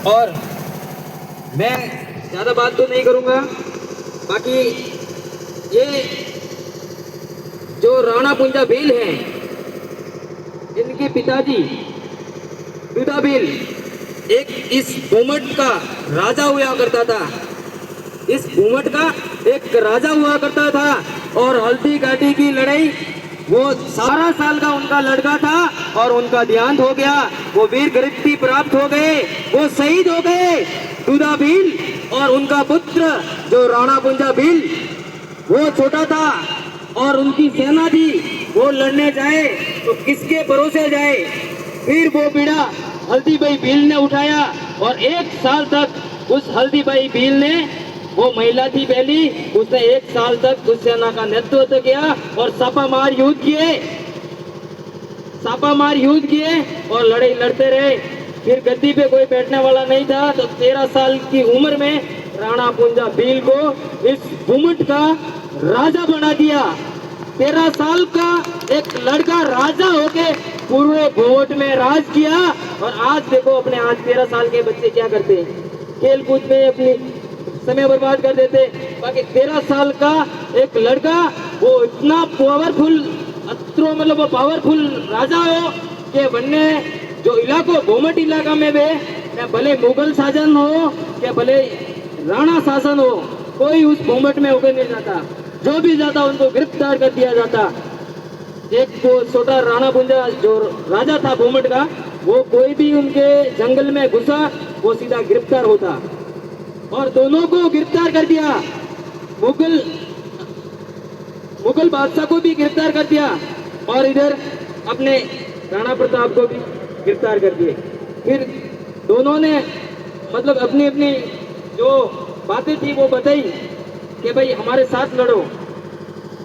और मैं ज़्यादा बात तो नहीं करूँगा। बाकी ये जो राणा पुंजा भील हैं, इनके पिताजी दुधा भील एक इस भूमट का राजा हुआ करता था। इस भूमट का एक राजा हुआ करता था और हल्दी घाटी की लड़ाई वो 12 साल का उनका लड़का था और उनका देहांत हो गया। वो वीर गति प्राप्त हो गए, वो शहीद हो गए। दुधा भील और उनका पुत्र जो राणा पुंजा भील वो छोटा था और उनकी सेना थी, वो लड़ने जाए तो किसके भरोसे जाए। फिर वो बीड़ा हल्दी भाई भील ने उठाया और 1 साल तक उस हल्दी भाई भील ने, वो महिला थी पहली, उसने 1 साल तक उस सेना का नेतृत्व किया और छापामार युद्ध किए और लड़ाई लड़ते रहे। फिर गद्दी पे कोई बैठने वाला नहीं था तो 13 साल की उम्र में राणा पुंजा भील को इस भूमट का राजा बना दिया। 13 साल का एक लड़का राजा होके पूरे भूमट में राज किया। और आज देखो अपने आज 13 साल के बच्चे क्या करते हैं, खेल कूद में अपनी समय बर्बाद कर देते। बाकी 13 साल का एक लड़का वो इतना पावरफुल मतलब वो पावरफुल राजा हो कि बनने जो इलाको भूमट इलाका में भी भले मुगल शासन हो या भले राणा शासन हो, कोई उस भूमट में उगे नहीं जाता। जो भी जाता उनको गिरफ्तार कर दिया जाता। एक वो छोटा राणा पुंजा जो राजा था भूमट का, वो कोई भी उनके जंगल में घुसा वो सीधा गिरफ्तार होता और दोनों को गिरफ्तार कर दिया। मुगल बादशाह को भी गिरफ्तार कर दिया और इधर अपने राणा प्रताप को भी गिरफ्तार कर दिए। फिर दोनों ने मतलब अपनी अपनी जो बातें थी वो बताई कि भाई हमारे साथ लड़ो।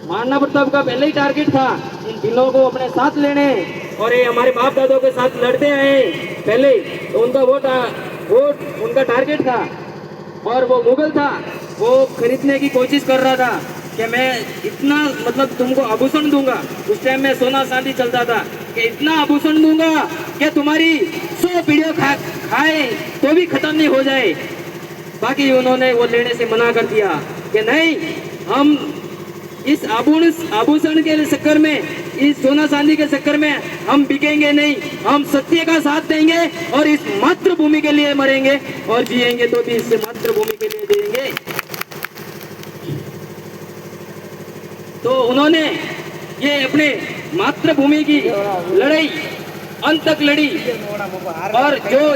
महाराणा प्रताप का पहले ही टारगेट था इन भीलों को अपने साथ लेने, और ये हमारे बाप दादों के साथ लड़ते आए पहले, तो उनका वो उनका टारगेट था। और वो मुगल था, वो खरीदने की कोशिश कर रहा था कि मैं इतना मतलब तुमको आभूषण दूंगा। उस टाइम में सोना चांदी चलता था कि इतना आभूषण दूंगा कि तुम्हारी 100 पीढ़ियों खाए तो भी खत्म नहीं हो जाए। बाकी उन्होंने वो लेने से मना कर दिया कि नहीं, हम इस आभूषण के चक्कर में, इस सोना चांदी के चक्कर में हम बिकेंगे नहीं। हम सत्य का साथ देंगे और इस मातृभूमि के लिए मरेंगे और जिएंगे तो भी इस मातृभूमि के लिए जिएंगे। तो उन्होंने ये अपने मातृभूमि की लड़ाई अंत तक लड़ी और जो